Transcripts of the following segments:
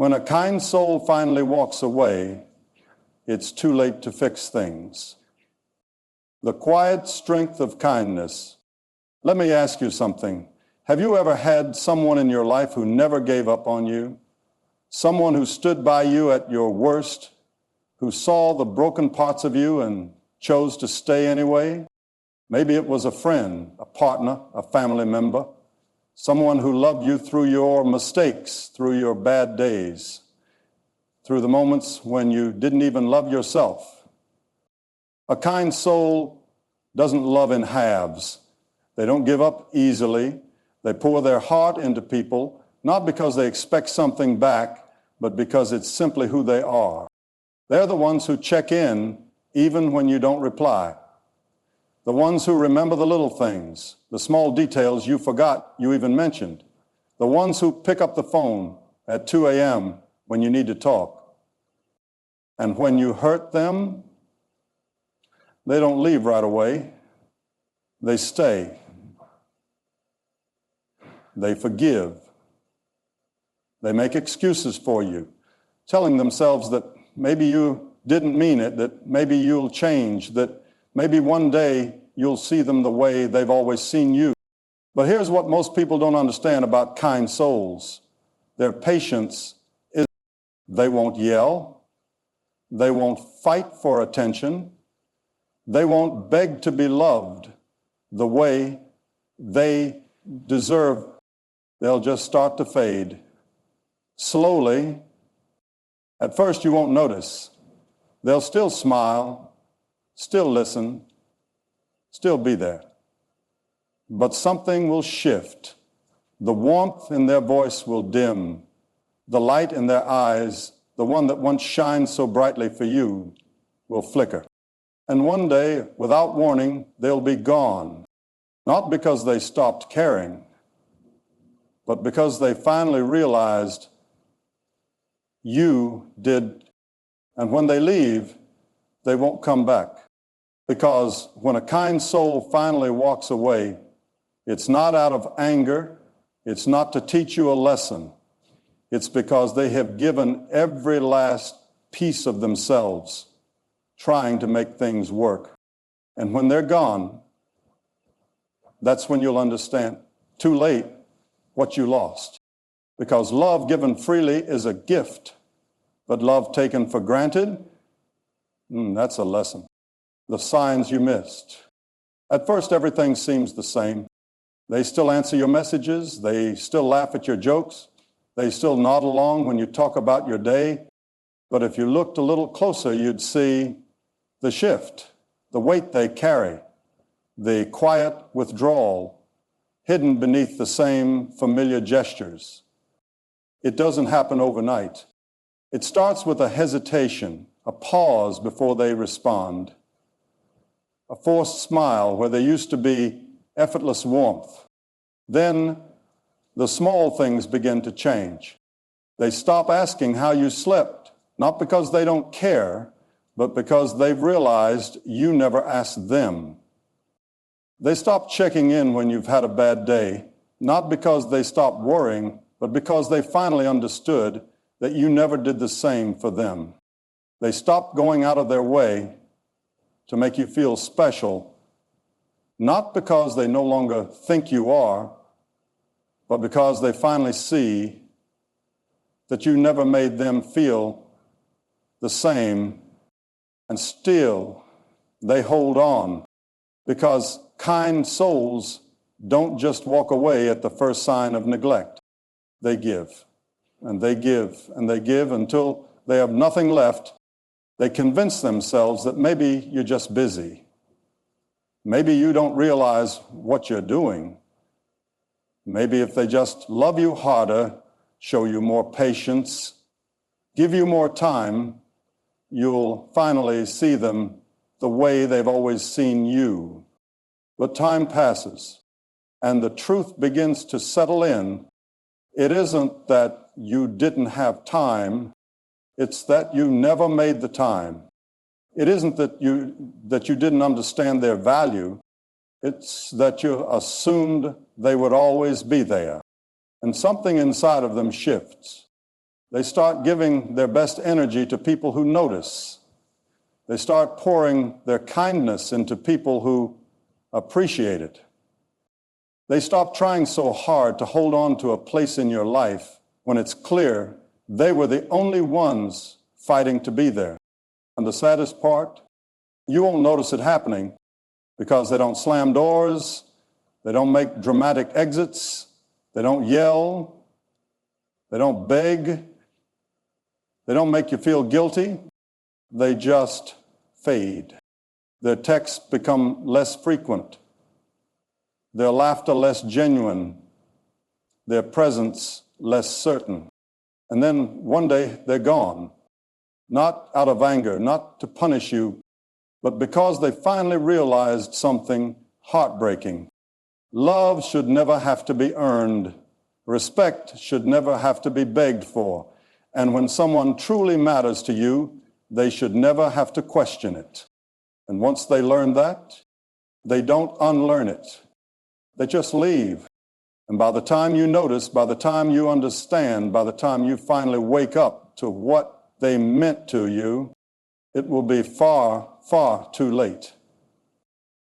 When a kind soul finally walks away, it's too late to fix things. The quiet strength of kindness. Let me ask you something. Have you ever had someone in your life who never gave up on you? Someone who stood by you at your worst, who saw the broken parts of you and chose to stay anyway? Maybe it was a friend, a partner, a family member, someone who loved you through your mistakes, through your bad days, through the moments when you didn't even love yourself. A kind soul doesn't love in halves. They don't give up easily. They pour their heart into people, not because they expect something back, but because it's simply who they are. They're the ones who check in even when you don't reply. The ones who remember the little things, the small details you forgot you even mentioned. The ones who pick up the phone at 2 a.m. when you need to talk. And when you hurt them, they don't leave right away. They stay. They forgive. They make excuses for you, telling themselves that maybe you didn't mean it, that maybe you'll change, that maybe one day you'll see them the way they've always seen you. But here's what most people don't understand about kind souls. Their patience is they won't yell. They won't fight for attention. They won't beg to be loved the way they deserve. They'll just start to fade. Slowly. At first you won't notice. They'll still smile, still listen, still be there. But something will shift. The warmth in their voice will dim. The light in their eyes, the one that once shined so brightly for you, will flicker. And one day, without warning, they'll be gone. Not because they stopped caring, but because they finally realized you did. And when they leave, they won't come back. Because when a kind soul finally walks away, it's not out of anger, it's not to teach you a lesson. It's because they have given every last piece of themselves trying to make things work. And when they're gone, that's when you'll understand, too late, what you lost. Because love given freely is a gift, but love taken for granted, that's a lesson. The signs you missed. At first, everything seems the same. They still answer your messages. They still laugh at your jokes. They still nod along when you talk about your day. But if you looked a little closer, you'd see the shift, the weight they carry, the quiet withdrawal hidden beneath the same familiar gestures. It doesn't happen overnight. It starts with a hesitation, a pause before they respond, a forced smile where there used to be effortless warmth. Then the small things begin to change. They stop asking how you slept, not because they don't care, but because they've realized you never asked them. They stop checking in when you've had a bad day, not because they stopped worrying, but because they finally understood that you never did the same for them. They stopped going out of their way to make you feel special, not because they no longer think you are, but because they finally see that you never made them feel the same, and still they hold on, because kind souls don't just walk away at the first sign of neglect. They give, and they give, and they give until they have nothing left. They convince themselves that maybe you're just busy. Maybe you don't realize what you're doing. Maybe if they just love you harder, show you more patience, give you more time, you'll finally see them the way they've always seen you. But time passes, and the truth begins to settle in. It isn't that you didn't have time, it's that you never made the time. It isn't that you didn't understand their value, it's that you assumed they would always be there. And something inside of them shifts. They start giving their best energy to people who notice. They start pouring their kindness into people who appreciate it. They stop trying so hard to hold on to a place in your life when it's clear they were the only ones fighting to be there. And the saddest part, you won't notice it happening because they don't slam doors, they don't make dramatic exits, they don't yell, they don't beg, they don't make you feel guilty. They just fade. Their texts become less frequent, their laughter less genuine, their presence less certain. And then one day they're gone, not out of anger, not to punish you, but because they finally realized something heartbreaking. Love should never have to be earned. Respect should never have to be begged for. And when someone truly matters to you, they should never have to question it. And once they learn that, they don't unlearn it. They just leave. And by the time you notice, by the time you understand, by the time you finally wake up to what they meant to you, it will be far, far too late.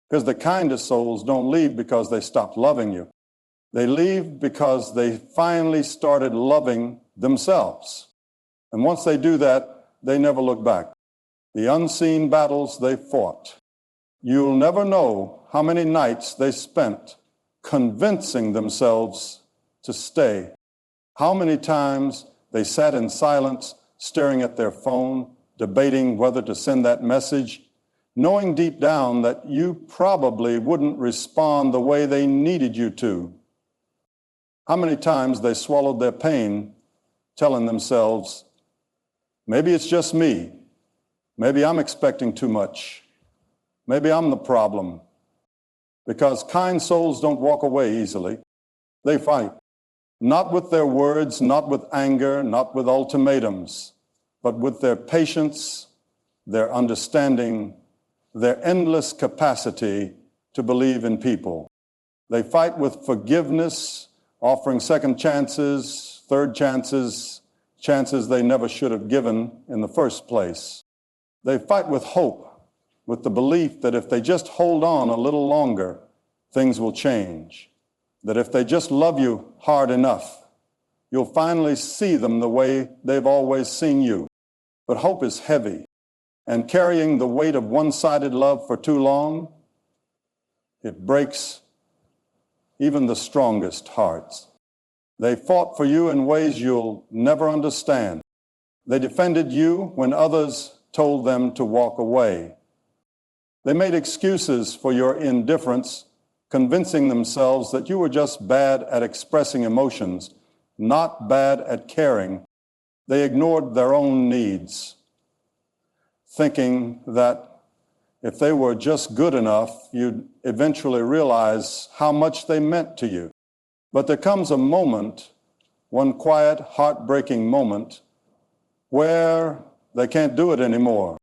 Because the kindest souls don't leave because they stopped loving you. They leave because they finally started loving themselves. And once they do that, they never look back. The unseen battles they fought. You'll never know how many nights they spent convincing themselves to stay. How many times they sat in silence, staring at their phone, debating whether to send that message, knowing deep down that you probably wouldn't respond the way they needed you to. How many times they swallowed their pain, telling themselves, maybe it's just me. Maybe I'm expecting too much. Maybe I'm the problem. Because kind souls don't walk away easily. They fight. Not with their words, not with anger, not with ultimatums, but with their patience, their understanding, their endless capacity to believe in people. They fight with forgiveness, offering second chances, third chances, chances they never should have given in the first place. They fight with hope, with the belief that if they just hold on a little longer, things will change. That if they just love you hard enough, you'll finally see them the way they've always seen you. But hope is heavy, and carrying the weight of one-sided love for too long, it breaks even the strongest hearts. They fought for you in ways you'll never understand. They defended you when others told them to walk away. They made excuses for your indifference, convincing themselves that you were just bad at expressing emotions, not bad at caring. They ignored their own needs, thinking that if they were just good enough, you'd eventually realize how much they meant to you. But there comes a moment, one quiet, heartbreaking moment, where they can't do it anymore,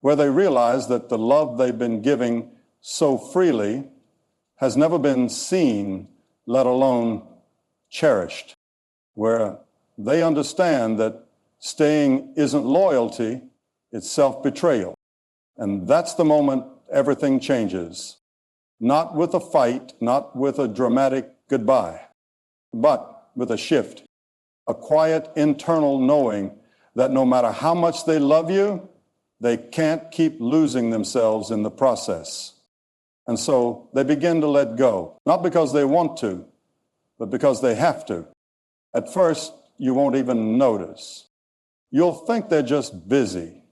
where they realize that the love they've been giving so freely has never been seen, let alone cherished, where they understand that staying isn't loyalty, it's self-betrayal. And that's the moment everything changes. Not with a fight, not with a dramatic goodbye, but with a shift, a quiet internal knowing that no matter how much they love you, they can't keep losing themselves in the process. And so they begin to let go, not because they want to, but because they have to. At first, you won't even notice. You'll think they're just busy,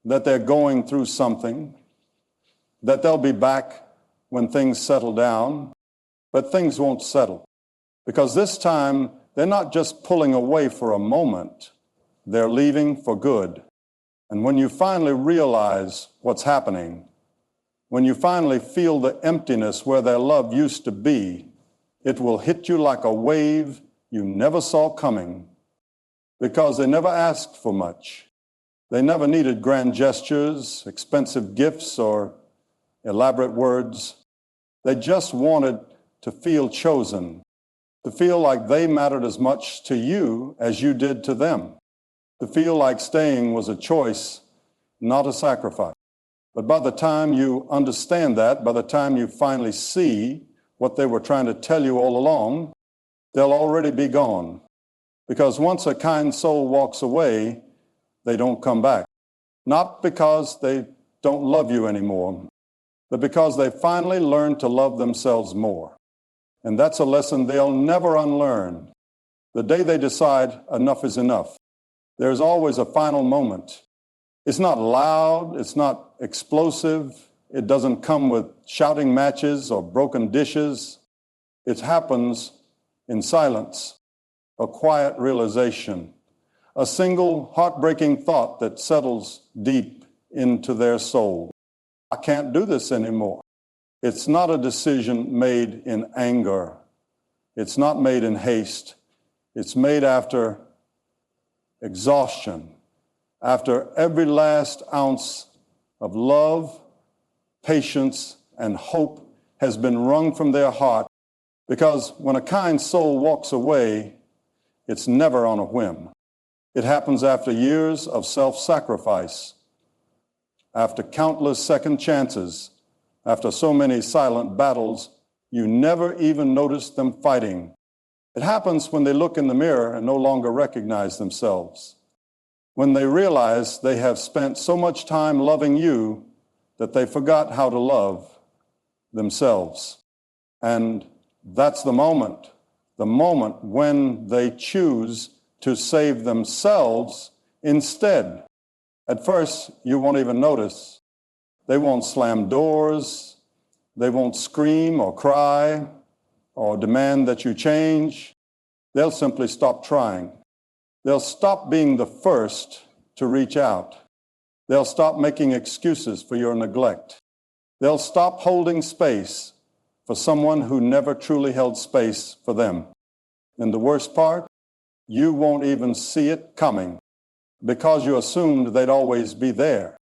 that they're going through something, that they'll be back when things settle down, but things won't settle. Because this time, they're not just pulling away for a moment, they're leaving for good. And when you finally realize what's happening, when you finally feel the emptiness where their love used to be, it will hit you like a wave you never saw coming. Because they never asked for much. They never needed grand gestures, expensive gifts, or elaborate words. They just wanted to feel chosen, to feel like they mattered as much to you as you did to them, to feel like staying was a choice, not a sacrifice. But by the time you understand that, by the time you finally see what they were trying to tell you all along, they'll already be gone. Because once a kind soul walks away, they don't come back. Not because they don't love you anymore, but because they finally learn to love themselves more. And that's a lesson they'll never unlearn. The day they decide enough is enough, there's always a final moment. It's not loud, it's not explosive, it doesn't come with shouting matches or broken dishes. It happens in silence, a quiet realization, a single heartbreaking thought that settles deep into their soul. I can't do this anymore. It's not a decision made in anger. It's not made in haste. It's made after exhaustion, after every last ounce of love, patience, and hope has been wrung from their heart. Because when a kind soul walks away, it's never on a whim. It happens after years of self-sacrifice, after countless second chances, after so many silent battles, you never even notice them fighting. It happens when they look in the mirror and no longer recognize themselves, when they realize they have spent so much time loving you that they forgot how to love themselves. And that's the moment when they choose to save themselves instead. At first, you won't even notice. They won't slam doors. They won't scream or cry or demand that you change. They'll simply stop trying. They'll stop being the first to reach out. They'll stop making excuses for your neglect. They'll stop holding space for someone who never truly held space for them. And the worst part, you won't even see it coming because you assumed they'd always be there.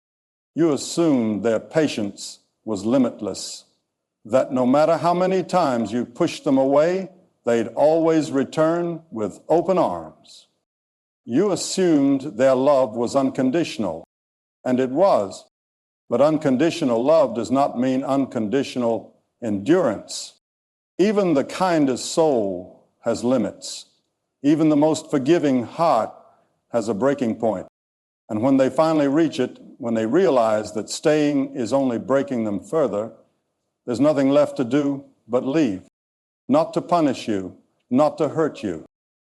You assumed their patience was limitless, that no matter how many times you pushed them away, they'd always return with open arms. You assumed their love was unconditional, and it was. But unconditional love does not mean unconditional endurance. Even the kindest soul has limits. Even the most forgiving heart has a breaking point. And when they finally reach it, when they realize that staying is only breaking them further, there's nothing left to do but leave. Not to punish you, not to hurt you,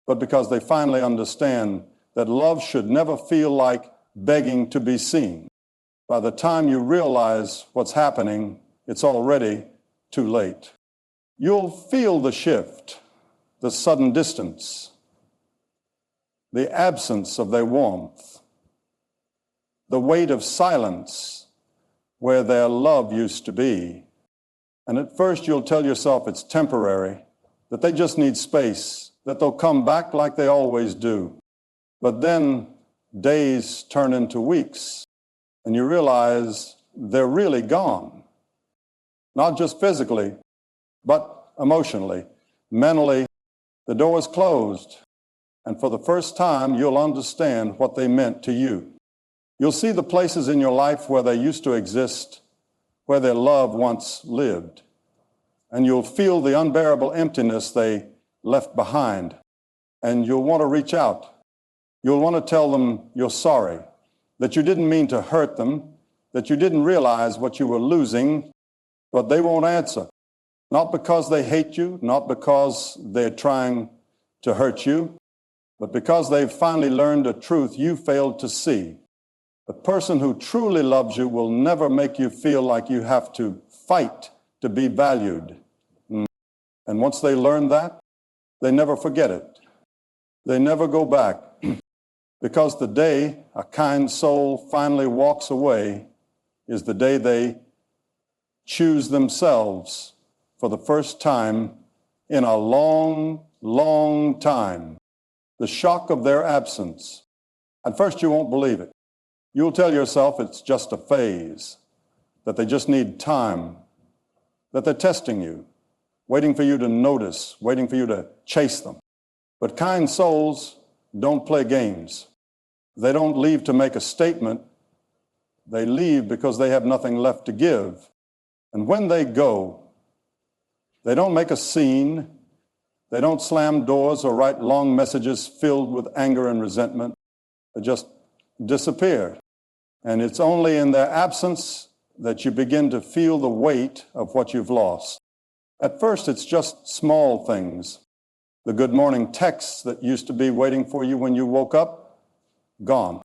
but because they finally understand that love should never feel like begging to be seen. By the time you realize what's happening, it's already too late. You'll feel the shift, the sudden distance, the absence of their warmth, the weight of silence where their love used to be. And at first you'll tell yourself it's temporary, that they just need space, that they'll come back like they always do. But then days turn into weeks, and you realize they're really gone. Not just physically, but emotionally, mentally. The door is closed, and for the first time, you'll understand what they meant to you. You'll see the places in your life where they used to exist, where their love once lived, and you'll feel the unbearable emptiness they left behind, and you'll want to reach out. You'll want to tell them you're sorry, that you didn't mean to hurt them, that you didn't realize what you were losing, but they won't answer. Not because they hate you, not because they're trying to hurt you, but because they've finally learned a truth you failed to see. The person who truly loves you will never make you feel like you have to fight to be valued. And once they learn that, they never forget it. They never go back. Because the day a kind soul finally walks away is the day they choose themselves for the first time in a long, long time. The shock of their absence. At first you won't believe it. You'll tell yourself it's just a phase, that they just need time, that they're testing you, waiting for you to notice, waiting for you to chase them. But kind souls don't play games. They don't leave to make a statement. They leave because they have nothing left to give. And when they go, they don't make a scene. They don't slam doors or write long messages filled with anger and resentment. They just disappear. And it's only in their absence that you begin to feel the weight of what you've lost. At first, it's just small things. The good morning texts that used to be waiting for you when you woke up, gone.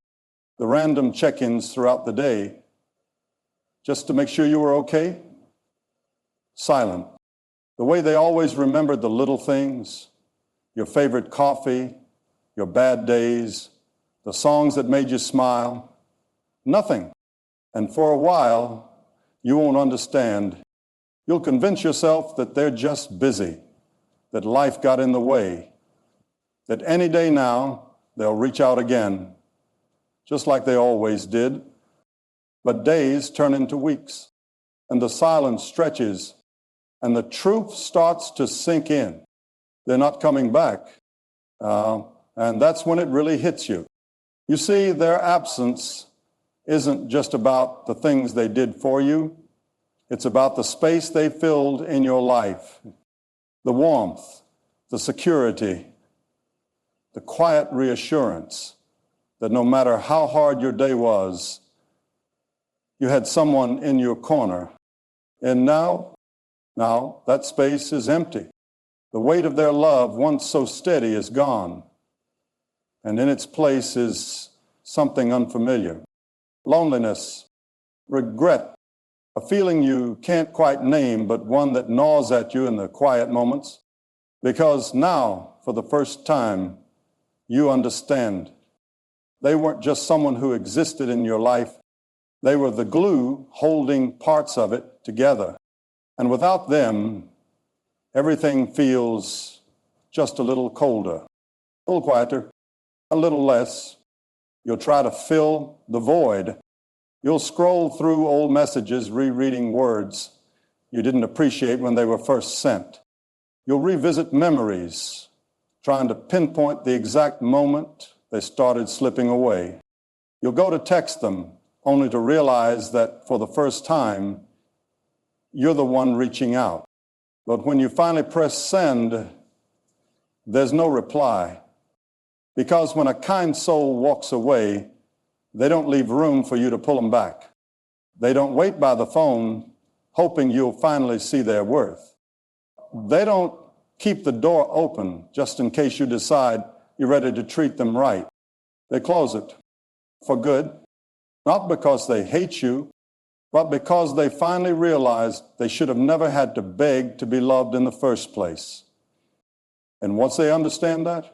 The random check-ins throughout the day, just to make sure you were okay, silent. The way they always remembered the little things, your favorite coffee, your bad days, the songs that made you smile, nothing. And for a while, you won't understand. You'll convince yourself that they're just busy, that life got in the way, that any day now they'll reach out again, just like they always did. But days turn into weeks, and the silence stretches, and the truth starts to sink in. They're not coming back. And that's when it really hits you. You see, their absence isn't just about the things they did for you. It's about the space they filled in your life, the warmth, the security, the quiet reassurance that no matter how hard your day was, you had someone in your corner. And now that space is empty. The weight of their love, once so steady, is gone. And in its place is something unfamiliar. Loneliness, regret, a feeling you can't quite name, but one that gnaws at you in the quiet moments. Because now, for the first time, you understand. They weren't just someone who existed in your life. They were the glue holding parts of it together. And without them, everything feels just a little colder, a little quieter, a little less. You'll try to fill the void. You'll scroll through old messages, rereading words you didn't appreciate when they were first sent. You'll revisit memories, trying to pinpoint the exact moment they started slipping away. You'll go to text them, only to realize that for the first time, you're the one reaching out. But when you finally press send, there's no reply. Because when a kind soul walks away, they don't leave room for you to pull them back. They don't wait by the phone hoping you'll finally see their worth. They don't keep the door open just in case you decide you're ready to treat them right. They close it for good, not because they hate you, but because they finally realized they should have never had to beg to be loved in the first place. And once they understand that,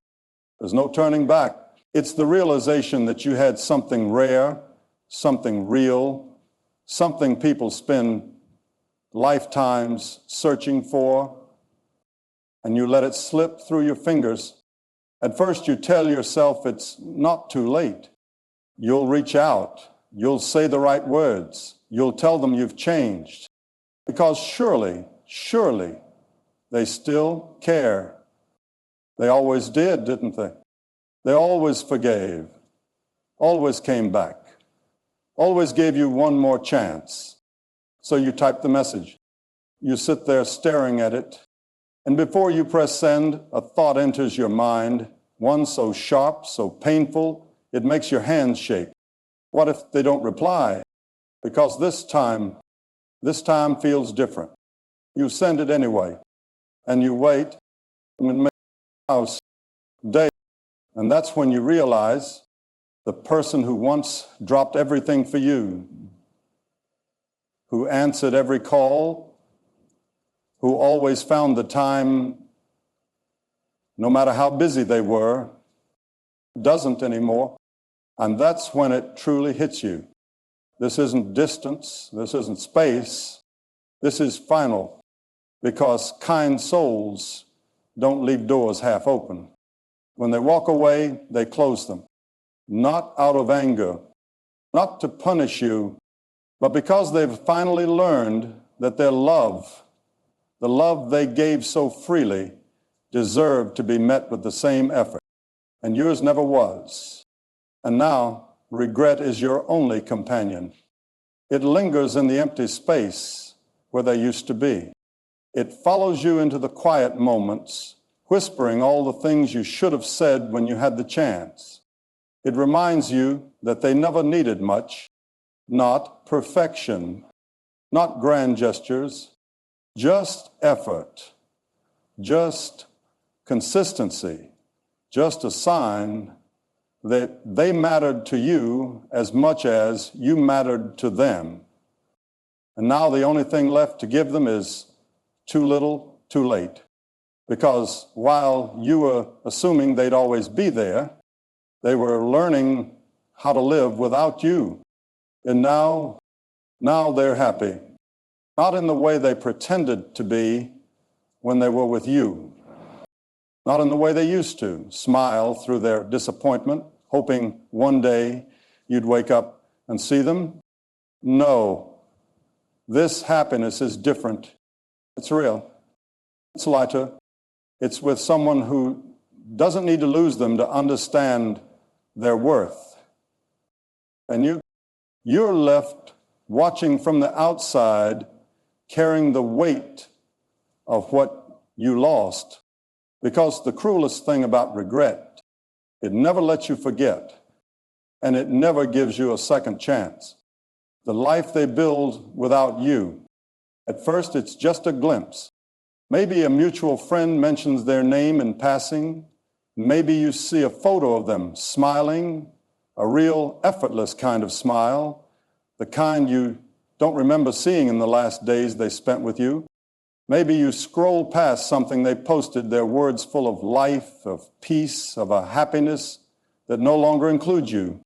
there's no turning back. It's the realization that you had something rare, something real, something people spend lifetimes searching for, and you let it slip through your fingers. At first, you tell yourself it's not too late. You'll reach out. You'll say the right words. You'll tell them you've changed. Because surely, they still care. They always did, didn't they? They always forgave, always came back, always gave you one more chance. So you type the message. You sit there staring at it, and before you press send, a thought enters your mind, one so sharp, so painful, it makes your hands shake. What if they don't reply? Because this time feels different. You send it anyway, and you wait, and it makes your house day. And that's when you realize the person who once dropped everything for you, who answered every call, who always found the time, no matter how busy they were, doesn't anymore. And that's when it truly hits you. This isn't distance, this isn't space, this is final, because kind souls don't leave doors half open. When they walk away, they close them, not out of anger, not to punish you, but because they've finally learned that their love the love they gave so freely, deserved to be met with the same effort. And yours never was. And now, regret is your only companion. It lingers in the empty space where they used to be. It follows you into the quiet moments, whispering all the things you should have said when you had the chance. It reminds you that they never needed much, not perfection, not grand gestures, just effort, just consistency, just a sign that they mattered to you as much as you mattered to them. And now the only thing left to give them is too little, too late. Because while you were assuming they'd always be there, they were learning how to live without you. And now they're happy. Not in the way they pretended to be when they were with you. Not in the way they used to, smile through their disappointment, hoping one day you'd wake up and see them. No, this happiness is different. It's real. It's lighter. It's with someone who doesn't need to lose them to understand their worth. And you're left watching from the outside, carrying the weight of what you lost. Because the cruelest thing about regret, it never lets you forget, and it never gives you a second chance. The life they build without you, at first it's just a glimpse. Maybe a mutual friend mentions their name in passing. Maybe you see a photo of them smiling, a real effortless kind of smile, the kind you don't remember seeing in the last days they spent with you. Maybe you scroll past something they posted, their words full of life, of peace, of a happiness that no longer includes you.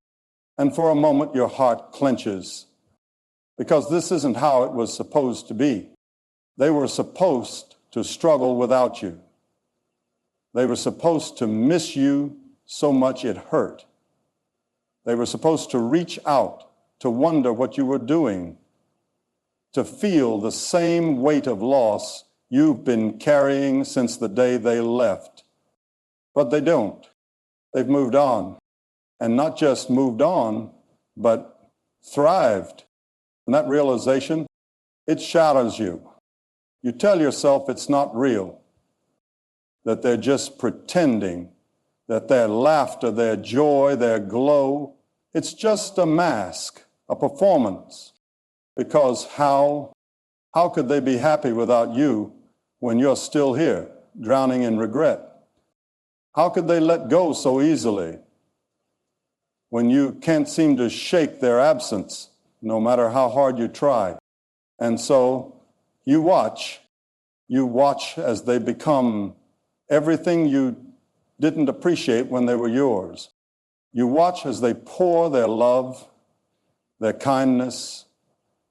And for a moment, your heart clenches, because this isn't how it was supposed to be. They were supposed to struggle without you. They were supposed to miss you so much it hurt. They were supposed to reach out, to wonder what you were doing, to feel the same weight of loss you've been carrying since the day they left. But they don't. They've moved on. And not just moved on, but thrived. And that realization, it shatters you. You tell yourself it's not real, that they're just pretending, that their laughter, their joy, their glow, it's just a mask, a performance. Because how could they be happy without you when you're still here, drowning in regret? How could they let go so easily when you can't seem to shake their absence, no matter how hard you try? And so you watch as they become everything you didn't appreciate when they were yours. You watch as they pour their love, their kindness,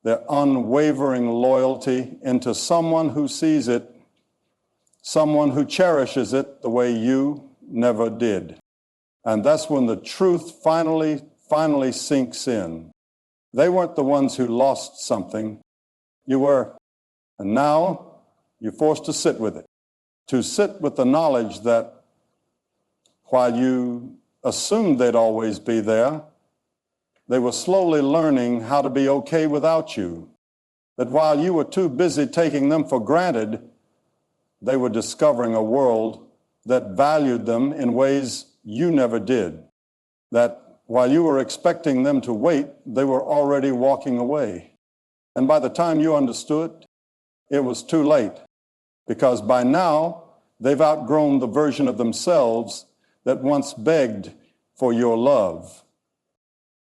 their unwavering loyalty into someone who sees it, someone who cherishes it the way you never did. And that's when the truth finally sinks in. They weren't the ones who lost something. You were. And now you're forced to sit with it, to sit with the knowledge that while you assumed they'd always be there, they were slowly learning how to be okay without you. That while you were too busy taking them for granted, they were discovering a world that valued them in ways you never did. That while you were expecting them to wait, they were already walking away. And by the time you understood, it was too late. Because by now, they've outgrown the version of themselves that once begged for your love.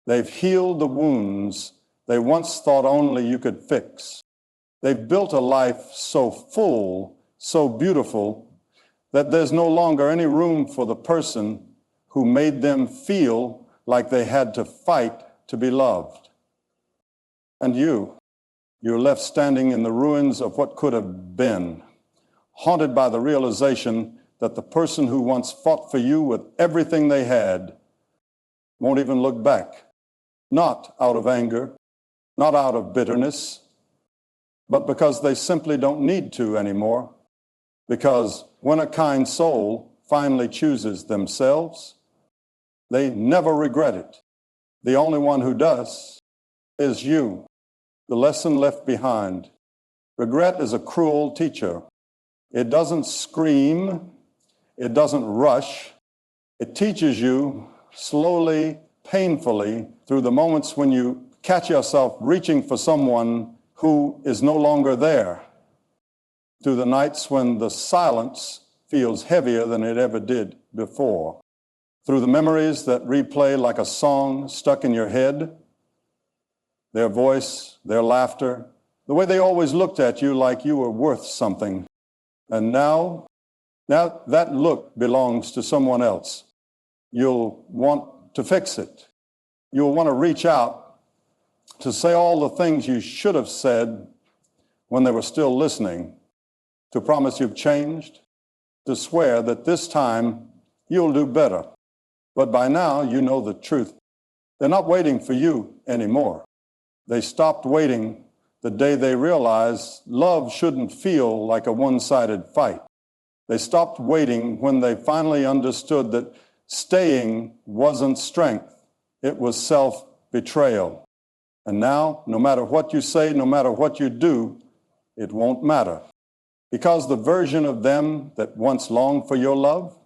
They've healed the wounds they once thought only you could fix. They've built a life so full, so beautiful, that there's no longer any room for the person who made them feel like they had to fight to be loved. And you're left standing in the ruins of what could have been, haunted by the realization that the person who once fought for you with everything they had won't even look back. Not out of anger, not out of bitterness, but because they simply don't need to anymore. Because when a kind soul finally chooses themselves, they never regret it. The only one who does is you, the lesson left behind. Regret is a cruel teacher. It doesn't scream, it doesn't rush. It teaches you slowly, painfully, through the moments when you catch yourself reaching for someone who is no longer there, through the nights when the silence feels heavier than it ever did before, through the memories that replay like a song stuck in your head, their voice, their laughter, the way they always looked at you like you were worth something. And now that look belongs to someone else. You'll want to fix it. You'll want to reach out to say all the things you should have said when they were still listening, to promise you've changed, to swear that this time you'll do better. But by now, you know the truth. They're not waiting for you anymore. They stopped waiting the day they realized love shouldn't feel like a one-sided fight. They stopped waiting when they finally understood that staying wasn't strength, it was self-betrayal. And now, no matter what you say, no matter what you do, it won't matter. Because the version of them that once longed for your love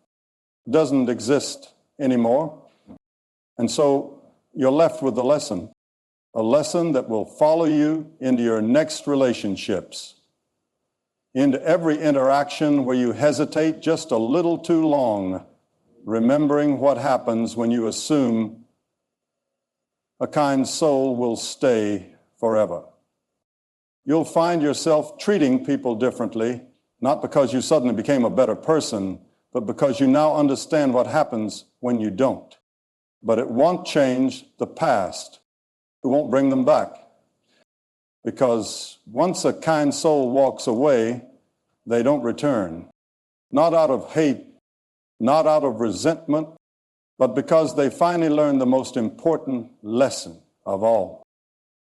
doesn't exist anymore. And so you're left with a lesson that will follow you into your next relationships, into every interaction where you hesitate just a little too long, remembering what happens when you assume a kind soul will stay forever. You'll find yourself treating people differently, not because you suddenly became a better person, but because you now understand what happens when you don't. But it won't change the past. It won't bring them back. Because once a kind soul walks away, they don't return. Not out of hate, not out of resentment, but because they finally learn the most important lesson of all,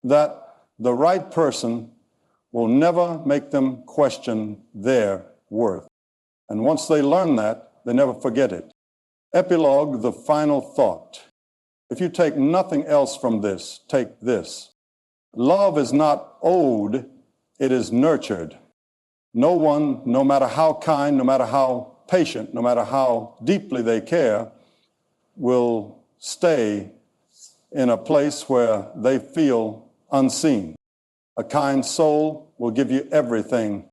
that the right person will never make them question their worth. And once they learn that, they never forget it. Epilogue, the final thought. If you take nothing else from this, take this. Love is not owed, it is nurtured. No one, no matter how kind, no matter how patient, no matter how deeply they care, will stay in a place where they feel unseen. A kind soul will give you everything.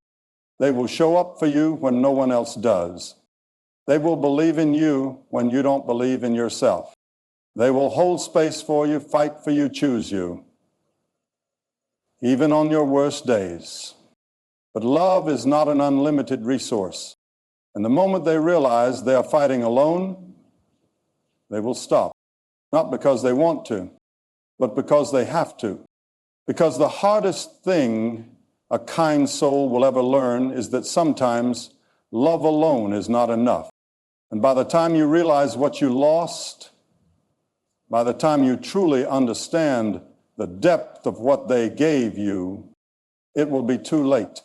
They will show up for you when no one else does. They will believe in you when you don't believe in yourself. They will hold space for you, fight for you, choose you, even on your worst days. But love is not an unlimited resource. And the moment they realize they are fighting alone, they will stop. Not because they want to, but because they have to. Because the hardest thing a kind soul will ever learn is that sometimes love alone is not enough. And by the time you realize what you lost, by the time you truly understand the depth of what they gave you, it will be too late.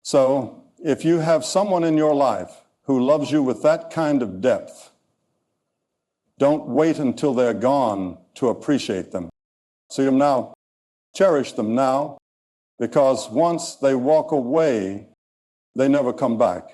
So if you have someone in your life who loves you with that kind of depth, don't wait until they're gone to appreciate them. See them now. Cherish them now, because once they walk away, they never come back.